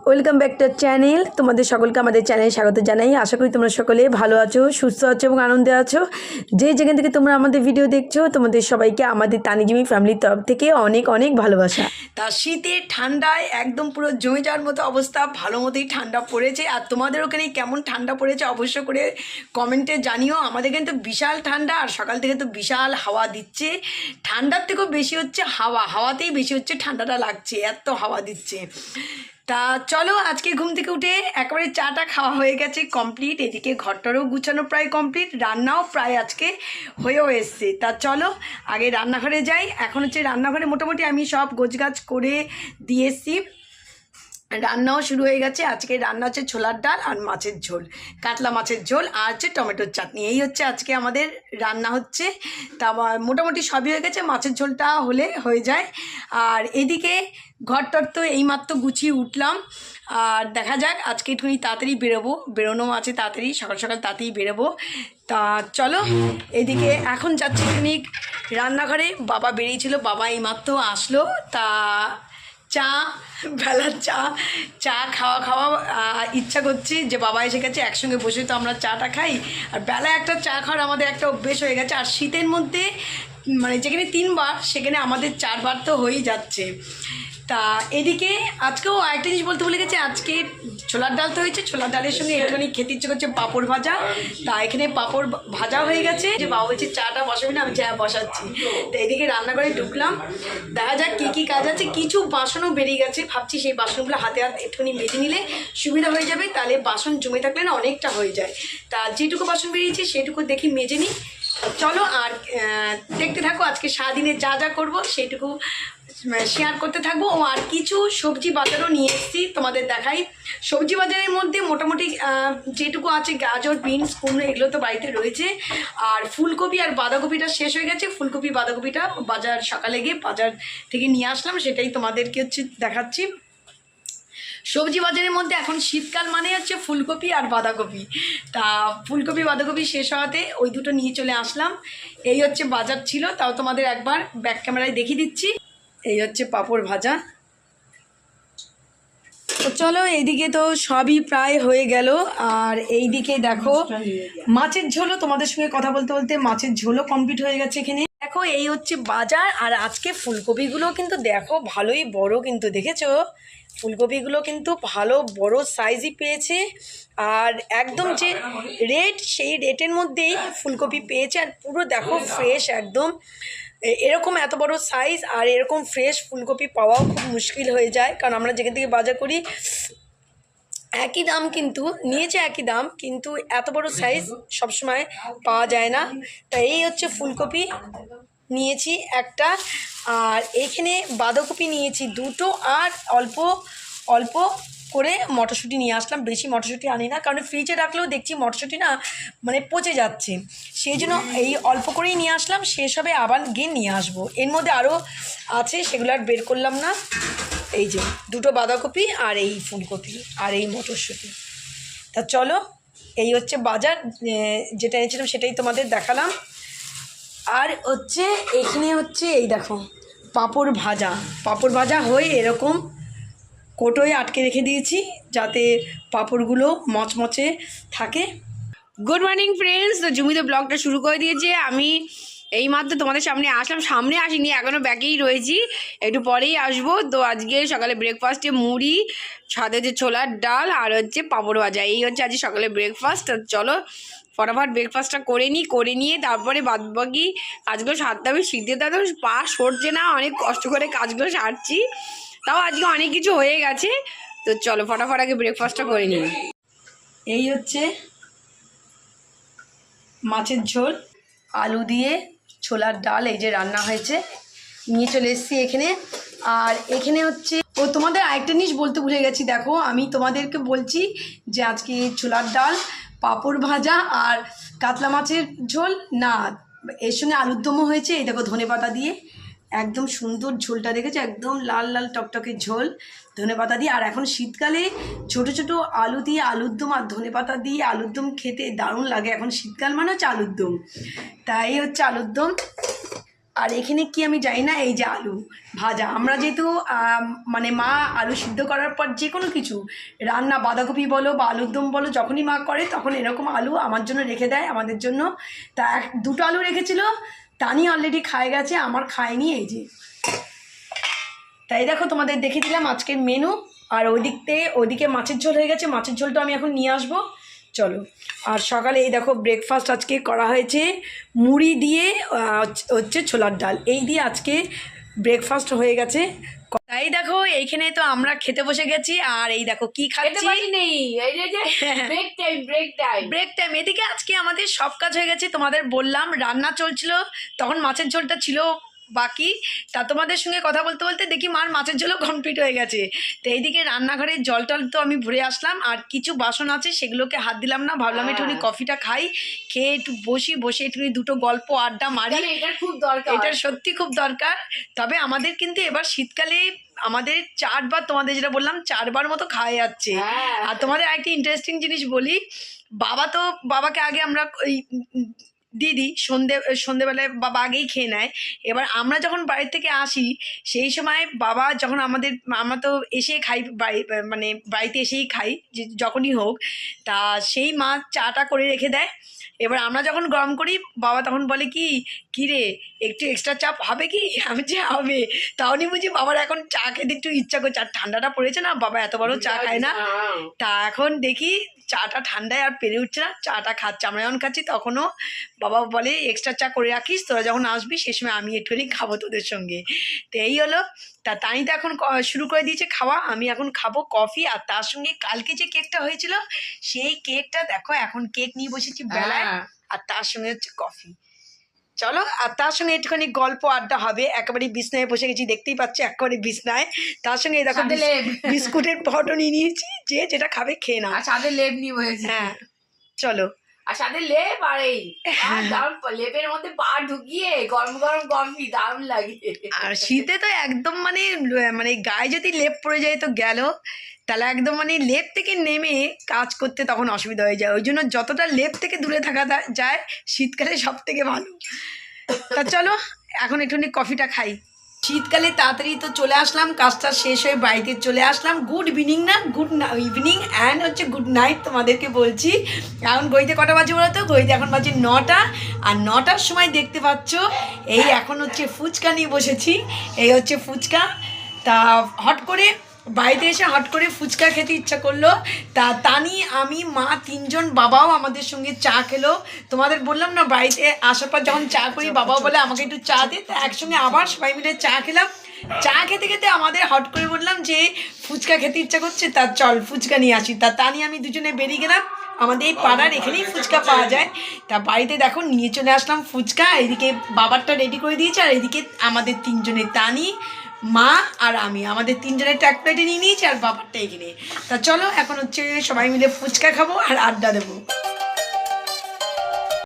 Welcome back to channel. তোমাদের সকলকে আমাদের চ্যানেলে স্বাগত জানাই। আশা করি তোমরা সকলে ভালো আছো, সুস্থ আছো এবং আনন্দে আছো। যে যেখান থেকে তোমরা আমাদের ভিডিও দেখছো, তোমাদের সবাইকে আমাদের তানিজিমি ফ্যামিলির তরফ থেকে অনেক অনেক ভালোবাসা। তা শীতে ঠান্ডায় একদম পুরো জমে যাওয়ার মতো অবস্থা, ভালো মতোই ঠান্ডা পড়েছে। আর তোমাদের ওখানে কেমন ঠান্ডা পড়েছে অবশ্য করে কমেন্টে জানিও। আমাদের এখানে তো বিশাল ঠান্ডা, আর সকাল থেকে তো বিশাল হাওয়া দিচ্ছে। ঠান্ডার থেকেও বেশি হচ্ছে হাওয়াতেই বেশি হচ্ছে ঠান্ডাটা লাগছে, এত হাওয়া দিচ্ছে। তা চলো, আজকে ঘুম থেকে উঠে একেবারে চাটা খাওয়া হয়ে গেছে কমপ্লিট। এদিকে ঘরটারও গুছানো প্রায় কমপ্লিট, রান্নাও প্রায় আজকে হয়েও এসছে। তা চলো আগে রান্নাঘরে যাই। এখন হচ্ছে রান্নাঘরে মোটামুটি আমি সব গোছগাছ করে দিয়ে এসছি, রান্নাও শুরু হয়ে গেছে। আজকে রান্না হচ্ছে ছোলার ডাল আর মাছের ঝোল, কাতলা মাছের ঝোল আর হচ্ছে টমেটোর চাটনি। এই হচ্ছে আজকে আমাদের রান্না হচ্ছে। তা মোটামুটি সবই হয়ে গেছে, মাছের ঝোলটা হলে হয়ে যায়। আর এদিকে ঘরটর তো এইমাত্র গুছিয়ে উঠলাম। আর দেখা যাক, আজকে একটুখানি তাড়াতাড়ি বেরোনো আছে, তাড়াতাড়ি সকাল সকাল তাড়াতাড়ি বেরোবো। তা চলো এদিকে এখন যাচ্ছি একটুখানি রান্নাঘরে। বাবা বেরিয়েছিল, বাবা এইমাত্র আসলো। তা চা, বেলার চা খাওয়া ইচ্ছা করছে যে বাবা এসে গেছে, একসঙ্গে বসে তো আমরা চাটা খাই। আর বেলা একটা চা খাওয়ার আমাদের একটা অভ্যেস হয়ে গেছে। আর শীতের মধ্যে মানে যেখানে 3 বার সেখানে আমাদের 4 বার তো হয়েই যাচ্ছে। তা এদিকে আজকেও আরেকটা জিনিস বলতে ভুলে গেছে, আজকে ছোলার ডাল তো হয়েছে, ছোলার ডালের সঙ্গে একটুখানি খেতে ইচ্ছে করছে পাঁপড় ভাজা। তা এখানে পাঁপড় ভাজা হয়ে গেছে। যে বাবা বলছে চাটা বসাবি না, আমি চা বসাচ্ছি। তো এদিকে রান্নাঘরে ঢুকলাম, দেখা যাক কী কাজ আছে। কিছু বাসনও বেরিয়ে গেছে, ভাবছি সেই বাসনগুলো হাতে একটুখানি মেজে নিলে সুবিধা হয়ে যাবে। তাহলে বাসন জমে থাকলে না অনেকটা হয়ে যায়। তা যেটুকু বাসন বেরিয়েছে সেটুকু দেখি মেজে নিই। চলো আর দেখতে থাকো, আজকে সারাদিনে যা যা করবো সেইটুকু শেয়ার করতে থাকবো। ও আর কিছু সবজি বাজারও নিয়ে এসেছি, তোমাদের দেখাই। সবজি বাজারের মধ্যে মোটামুটি যেটুকু আছে, গাজর, বিনস, কুমড়ো এগুলো তো বাড়িতে রয়েছে। আর ফুলকপি আর বাঁধাকপিটা শেষ হয়ে গেছে। ফুলকপি বাঁধাকপিটা বাজার সকালে গিয়ে বাজার থেকে নিয়ে আসলাম, সেটাই তোমাদেরকে হচ্ছে দেখাচ্ছি। সবজি বাজারের মধ্যে এখন শীতকাল মানে হচ্ছে ফুলকপি আর বাঁধাকপি। তা ফুলকপি বাঁধাকপি শেষ হওয়াতে ওই দুটো নিয়ে চলে আসলাম। এই হচ্ছে বাজার ছিল, তাও তোমাদের একবার ব্যাক ক্যামেরায় দেখিয়ে দিচ্ছি। এই হচ্ছে পাঁপড় ভাজা। তো চলো, এইদিকে তো সবই প্রায় হয়ে গেল। আর এইদিকে দেখো মাছের ঝোলও, তোমাদের সঙ্গে কথা বলতে বলতে মাছের ঝোলও কমপ্লিট হয়ে গেছে এখানে। দেখো এই হচ্ছে বাজার। আর আজকে ফুলকপিগুলো কিন্তু দেখো ভালোই বড়, কিন্তু দেখেছো ফুলকপিগুলো কিন্তু ভালো বড় সাইজই পেয়েছে। আর একদম যে রেট, সেই রেটের মধ্যেই ফুলকপি পেয়েছে। আর পুরো দেখো ফ্রেশ একদম। এরকম এত বড় সাইজ আর এরকম ফ্রেশ ফুলকপি পাওয়াও খুব মুশকিল হয়ে যায়, কারণ আমরা যেখান থেকে বাজার করি একই দাম, কিন্তু নিয়েছে একই দাম, কিন্তু এত বড় সাইজ সবসময় পাওয়া যায় না। তাই এই হচ্ছে ফুলকপি নিয়েছি একটা, আর এখানে বাঁধাকপি নিয়েছি দুটো, আর অল্প অল্প করে মটরশুঁটি নিয়ে আসলাম। বেশি মটরশুঁটি আনি না, কারণ ফ্রিজে রাখলেও দেখছি মটরশুঁটি না মানে পচে যাচ্ছে, সেই জন্য এই অল্প করেই নিয়ে আসলাম। শেষ হবে আবার গিয়ে নিয়ে আসবো। এর মধ্যে আরও আছে, সেগুলো আর বের করলাম না। এই যে দুটো বাঁধাকপি আর এই ফুলকপি আর এই মটরশুঁটি। তা চলো, এই হচ্ছে বাজার, যেটা এনেছিলাম সেটাই তোমাদের দেখালাম। আর হচ্ছে এখানে হচ্ছে এই দেখো পাঁপড় ভাজা হয়ে এরকম কোটোয় আটকে রেখে দিয়েছি, যাতে পাঁপড়গুলো মচমচে থাকে। গুড মর্নিং ফ্রেন্ডস, তো জুমিতে ব্লগটা শুরু করে দিয়েছে। আমি এইমাত্র তোমাদের সামনে আসলাম, সামনে আসিনি, এখনও ব্যাকেই রয়েছি, একটু পরেই আসবো। তো আজকে সকালে ব্রেকফাস্টে মুড়ি, সাথে যে ছোলার ডাল আর হচ্ছে পাঁপড় ভাজা, এই হচ্ছে আজকে সকালে ব্রেকফাস্ট। চলো ফটাফট ব্রেকফাস্টটা করে নিয়ে তারপরে বাদবাকি কাজগুলো সারতে হবে। শীতে তো পা সরছে না, অনেক কষ্ট করে কাজগুলো সারছি, তাও আজকে অনেক কিছু হয়ে গেছে। তো চলো ফটাফট আগে ব্রেকফাস্টটা করে নিই। এই হচ্ছে মাছের ঝোল, আলু দিয়ে ছোলার ডাল, এই যে রান্না হয়েছে, নিয়ে চলে এসেছি এখানে। আর এখানে হচ্ছে তোমাদের আরেকটা জিনিস বলতে ভুলে গেছি। দেখো আমি তোমাদেরকে বলছি যে আজকে ছোলার ডাল, পাঁপড় ভাজা আর কাতলা মাছের ঝোল না, এর সঙ্গে আলুর দমও হয়েছে। এই দেখো ধনেপাতা দিয়ে একদম সুন্দর ঝোলটা, দেখেছো একদম লাল লাল টকটকে ঝোল ধনেপাতা দিয়ে। আর এখন শীতকালে ছোট ছোট আলু দিয়ে আলুর দম আর ধনেপাতা দিয়ে আলুর দম খেতে দারুণ লাগে। এখন শীতকাল মানে হচ্ছে আলুর দম, তাই হচ্ছে আলুর দম। আর এখানে কি আমি জানি না, এই যে আলু ভাজা। আমরা যেহেতু মানে মা আলু সিদ্ধ করার পর যে কোনো কিছু রান্না, বাঁধাকপি বলো বা আলুর দম বলো, যখনই মা করে তখন এরকম আলু আমার জন্য রেখে দেয়, আমাদের জন্য। তা দুটো আলু রেখেছিল, তানি অলরেডি খায় গেছে, আমার খায়নি। এই যে তাই দেখো তোমাদের দেখে দিলাম আজকের মেনু। আর ওদিকে মাছের ঝোল হয়ে গেছে, মাছের ঝোলটা আমি এখন নিয়ে আসবো, চলো। আর সকালে এই দেখো ব্রেকফাস্ট আজকে করা হয়েছে মুড়ি দিয়ে, হচ্ছে ছোলার ডাল, এই দিয়ে আজকে ব্রেকফাস্ট হয়ে গেছে। তাই দেখো এইখানে তো আমরা খেতে বসে গেছি। আর এই দেখো কি খাচ্ছি, ব্রেক টাইম। এদিকে আজকে আমাদের সব কাজ হয়ে গেছে, তোমাদের বললাম রান্না চলছিল, তখন মাছের ঝোলটা ছিল বাকি। তা তোমাদের সঙ্গে কথা বলতে বলতে দেখি মার মাছের ঝোলও কমপ্লিট হয়ে গেছে। তো এইদিকে রান্নাঘরে জল টল তো আমি ভরে আসলাম, আর কিছু বাসন আছে সেগুলোকে হাত দিলাম না, ভাবলাম একটুখানি কফিটা খাই, খেয়ে একটু বসে একটুখানি দুটো গল্প আড্ডা মারি। এটা খুব দরকার, এটা সত্যি খুব দরকার। তবে আমাদের কিন্তু এবার শীতকালে আমাদের 4 বার, তোমাদের যেটা বললাম 4 বার মতো খাওয়া যাচ্ছে। আর তোমাদের আরেকটি ইন্টারেস্টিং জিনিস বলি, বাবাকে আগে আমরা ওই দিদি সন্ধেবেলায় বাবা আগেই খেয়ে নেয়। এবার আমরা যখন বাড়ির থেকে আসি সেই সময় বাবা যখন আমরা তো এসেই খাই, মানে বাড়িতে এসেই খাই যখনই হোক। তা সেই মা চাটা করে রেখে দেয়। এবার আমরা যখন গরম করি বাবা তখন বলে কি রে একটু এক্সট্রা চাপ হবে কি, আমি যে হবে। তাহলে বুঝি বাবার এখন চা খেতে একটু ইচ্ছা করছে, আর ঠান্ডাটা পড়েছে না, বাবা এত বড় চা খায় না। তা এখন দেখি চাটা ঠান্ডায় আর পেরে উঠছে না, চাটা খাচ্ছে। আমরা যখন খাচ্ছি তখনও বাবা বলে এক্সট্রা চা করে রাখিস, তোরা যখন আসবি সেই সময় আমি একটুখানি খাবো তোদের সঙ্গে। তো এই হলো। তাই তো এখন শুরু করে দিয়েছে খাওয়া, আমি এখন খাবো কফি। আর তার সঙ্গে কালকে যে কেকটা হয়েছিল সেই কেকটা দেখো, এখন কেক নিয়ে বসেছি বেলায়, আর তার সঙ্গে হচ্ছে কফি। চলো, আর তার সঙ্গে একটুখানি গল্প আড্ডা হবে। একেবারে বিছনায় বসে গেছি, দেখতেই পাচ্ছি একেবারে বিছনায়। তার সঙ্গে দেখো বিস্কুটের ফটো নিয়ে নিয়েছি, যে যেটা খাবে খেয়ে নাও। সাথে লেপ নিয়ে বসেছি। হ্যাঁ চলো। আর সাথে লেপ, আর এই লেপের মধ্যে পা ঢুকিয়ে গরম গরম কফি, দারুণ লাগে। আর শীতে তো একদম মানে গায়ে যদি লেপ পড়ে যায় তো গেল, তাহলে একদম মানে লেপ থেকে নেমে কাজ করতে তখন অসুবিধা হয়ে যায়। ওই জন্য যতটা লেপ থেকে দূরে থাকা যায় শীতকালে সব থেকে ভালো। তা চলো এখন একটুখানি কফিটা খাই। শীতকালে তাড়াতাড়ি তো চলে আসলাম, কাজটা শেষ হয়ে বাড়িতে চলে আসলাম। গুড ইভিনিং না, গুড ইভিনিং অ্যান্ড হচ্ছে গুড নাইট তোমাদেরকে বলছি। এখন ঘড়িতে কটা বাজে বলো তো? ঘড়িতে এখন বাজে 9টা। আর 9টার সময় দেখতে পাচ্ছ এই এখন হচ্ছে ফুচকা নিয়ে বসেছি, এই হচ্ছে ফুচকা। তা হট করে বাড়িতে এসে হট করে ফুচকা খেতে ইচ্ছা করলো। তানি, আমি, মা 3জন, বাবাও আমাদের সঙ্গে চা খেলো। তোমাদের বললাম না বাড়িতে আসার পর যখন চা করি বাবাও বলে আমাকে একটু চা দে, তা একসঙ্গে আবার সবাই মিলে চা খেলাম। চা খেতে খেতে আমাদের হট করে বললাম যে ফুচকা খেতে ইচ্ছা করছে, তা চল ফুচকা নিয়ে আসি। তানি আমি দুজনে বেরিয়ে গেলাম, আমাদের এই পাড়ার এখানেই ফুচকা পাওয়া যায়। তা বাড়িতে দেখো নিয়ে চলে আসলাম ফুচকা। এদিকে বাবারটা রেডি করে দিয়েছে, আর এদিকে আমাদের 3জনের, তানি, মা আর আমি, আমাদের 3জনের এক প্লেটে নিয়ে নিয়েছি, আর বাবারটা এখানে। তা চলো এখন হচ্ছে সবাই মিলে ফুচকা খাবো আর আড্ডা দেবো।